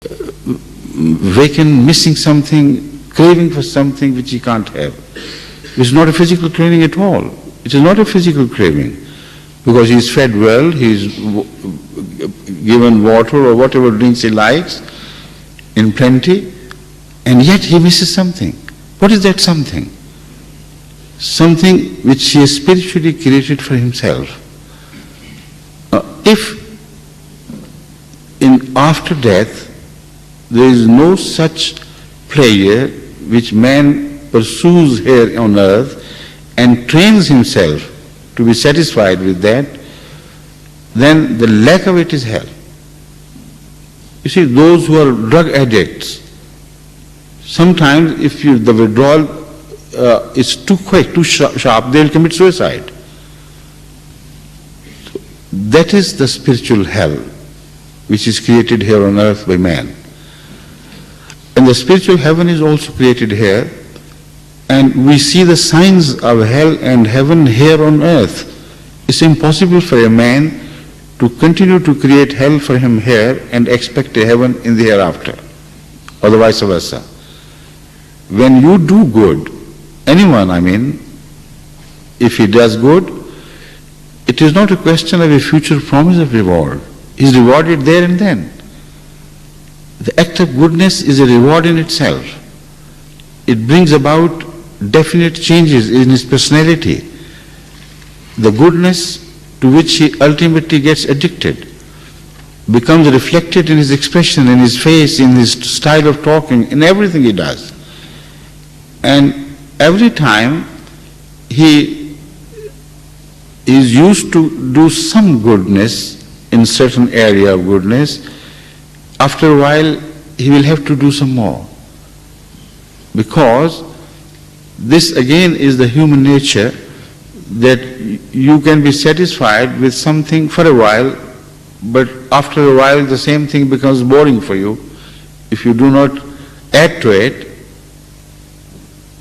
vacant, missing something, craving for something which he can't have. It's not a physical craving at all. It is not a physical craving. Because he is fed well, he is given water or whatever drinks he likes in plenty, and yet he misses something. What is that something? Something which he has spiritually created for himself. If after death there is no such pleasure which man pursues here on earth and trains himself to be satisfied with that, then the lack of it is hell. You see, those who are drug addicts, sometimes if the withdrawal is too quick, too sharp, they will commit suicide. So that is the spiritual hell which is created here on earth by man. And the spiritual heaven is also created here, and we see the signs of hell and heaven here on earth. It's impossible for a man to continue to create hell for him here and expect a heaven in the hereafter, or the vice versa. When you do good, anyone, if he does good, it is not a question of a future promise of reward. He is rewarded there and then. The act of goodness is a reward in itself. It brings about definite changes in his personality. The goodness to which he ultimately gets addicted becomes reflected in his expression, in his face, in his style of talking, in everything he does. And every time he is used to do some goodness in certain area of goodness, after a while he will have to do some more. Because this again is the human nature, that you can be satisfied with something for a while, but after a while the same thing becomes boring for you. If you do not add to it,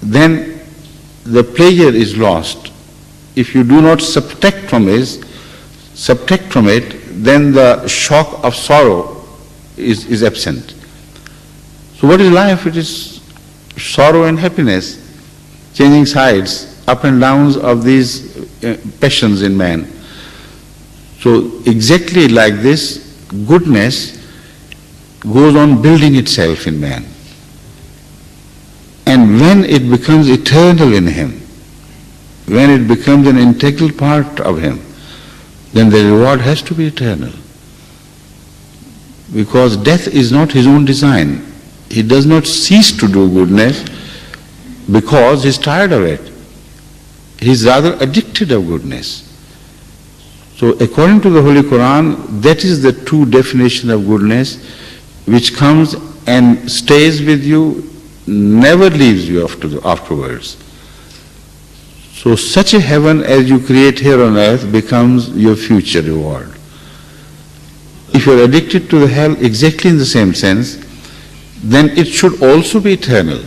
then the pleasure is lost. If you do not subtract from it, then the shock of sorrow is absent. So what is life? It is sorrow and happiness, changing sides, up and downs of these passions in man. So exactly like this, goodness goes on building itself in man. And when it becomes eternal in him, when it becomes an integral part of him, then the reward has to be eternal. Because death is not his own design. He does not cease to do goodness because he is tired of it. He is rather addicted of goodness. So according to the Holy Quran, that is the true definition of goodness, which comes and stays with you, never leaves you afterwards. So such a heaven as you create here on earth becomes your future reward. If you are addicted to the hell exactly in the same sense, then it should also be eternal.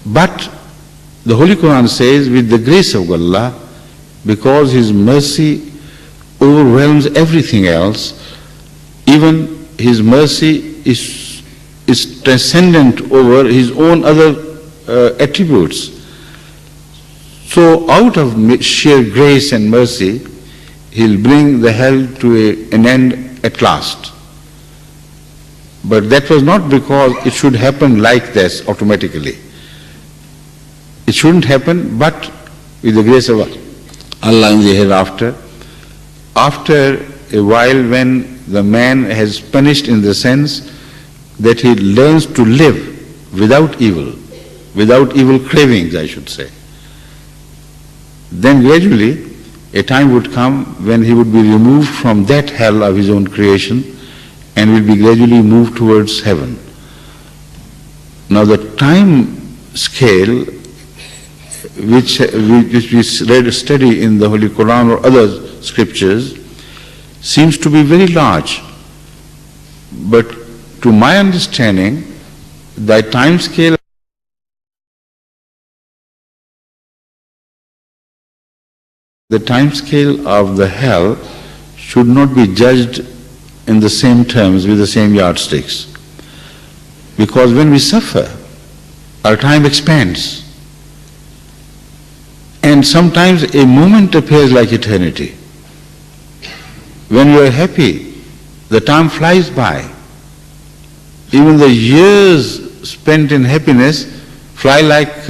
But the Holy Quran says, with the grace of Allah, because His mercy overwhelms everything else, even His mercy is transcendent over His own other attributes. So out of sheer grace and mercy, He'll bring the hell to an end at last. But that was not because it should happen like this automatically. It shouldn't happen, but with the grace of Allah in the hereafter, after a while when the man has punished in the sense that he learns to live without evil cravings, I should say, then gradually a time would come when he would be removed from that hell of his own creation and will be gradually moved towards heaven. Now the time scale which we study in the Holy Quran or other scriptures seems to be very large. But to my understanding, the time scale of the hell should not be judged in the same terms with the same yardsticks. Because when we suffer, our time expands. And sometimes a moment appears like eternity. When you are happy, the time flies by. Even the years spent in happiness fly like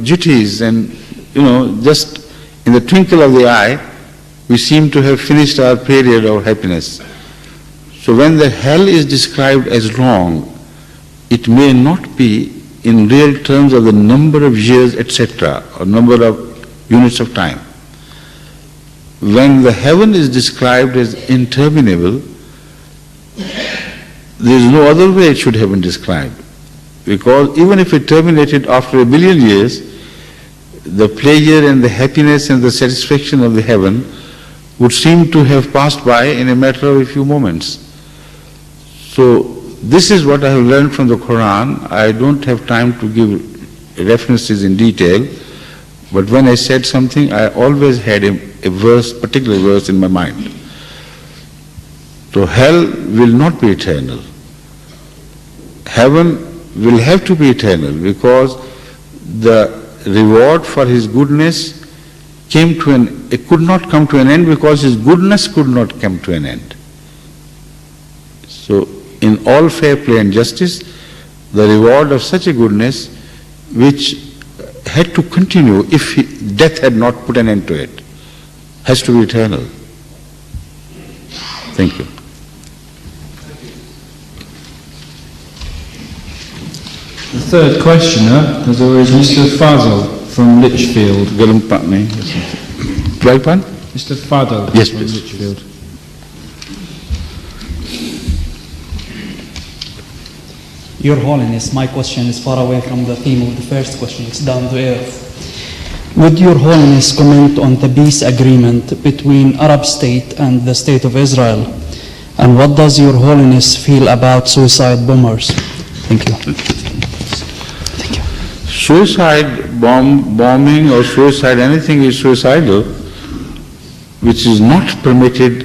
duties, and just in the twinkle of the eye, we seem to have finished our period of happiness. So when the hell is described as long, it may not be in real terms of the number of years, etc., or number of units of time. When the heaven is described as interminable, there is no other way it should have been described. Because even if it terminated after 1 billion years, the pleasure and the happiness and the satisfaction of the heaven would seem to have passed by in a matter of a few moments. So this is what I have learned from the Quran. I don't have time to give references in detail, but when I said something, I always had a verse, particular verse in my mind. So hell will not be eternal. Heaven will have to be eternal, because the reward for his goodness it could not come to an end, because his goodness could not come to an end. So in all fair play and justice, the reward of such a goodness which had to continue if death had not put an end to it, has to be eternal. Thank you. The third questioner, as always, Mr. Fazal from Lichfield. Mr. Fadl yes, from please. Lichfield. Your Holiness, my question is far away from the theme of the first question. It's down to earth. Would Your Holiness comment on the peace agreement between Arab state and the State of Israel? And what does Your Holiness feel about suicide bombers? Thank you. Thank you. Suicide bombing or suicide, anything is suicidal, which is not permitted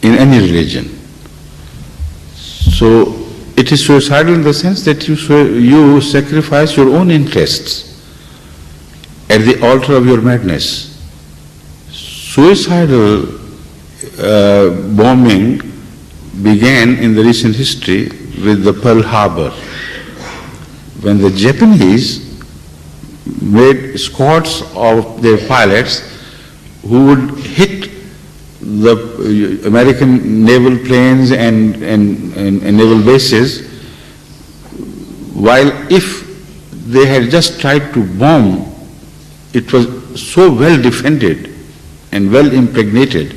in any religion. So it is suicidal in the sense that you sacrifice your own interests at the altar of your madness. Suicidal bombing began in the recent history with the Pearl Harbor, when the Japanese made squads of their pilots who would hit the American naval planes and naval bases, while if they had just tried to bomb, it was so well defended and well impregnated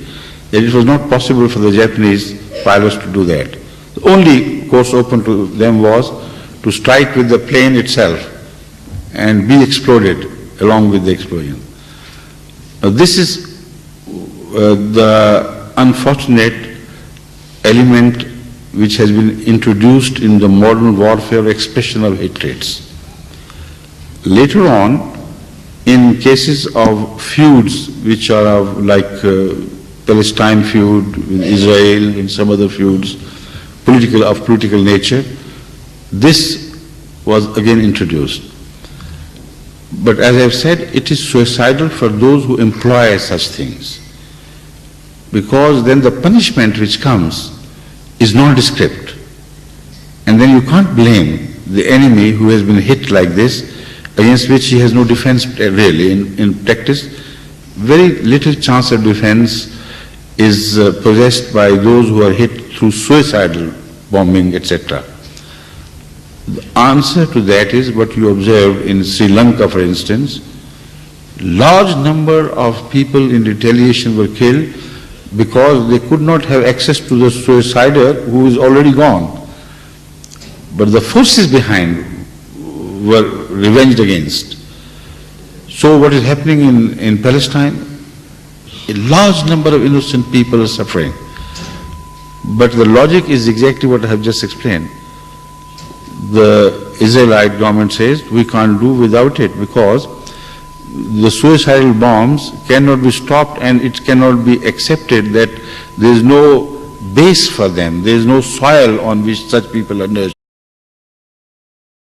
that it was not possible for the Japanese pilots to do that. The only course open to them was to strike with the plane itself and be exploded along with the explosion. This is the unfortunate element which has been introduced in the modern warfare expression of hatreds. Later on, in cases of feuds which are of like Palestine feud with Israel and some other feuds, political nature, this was again introduced. But as I have said, it is suicidal for those who employ such things, because then the punishment which comes is nondescript. And then you can't blame the enemy who has been hit like this, against which he has no defense really. In practice, very little chance of defense is possessed by those who are hit through suicidal bombing, etc. The answer to that is what you observed in Sri Lanka, for instance. Large number of people in retaliation were killed because they could not have access to the suicider who is already gone. But the forces behind were revenged against. So what is happening in Palestine? A large number of innocent people are suffering. But the logic is exactly what I have just explained. The Israelite government says we can't do without it, because the suicidal bombs cannot be stopped, and it cannot be accepted that there is no base for them. There is no soil on which such people are nurtured.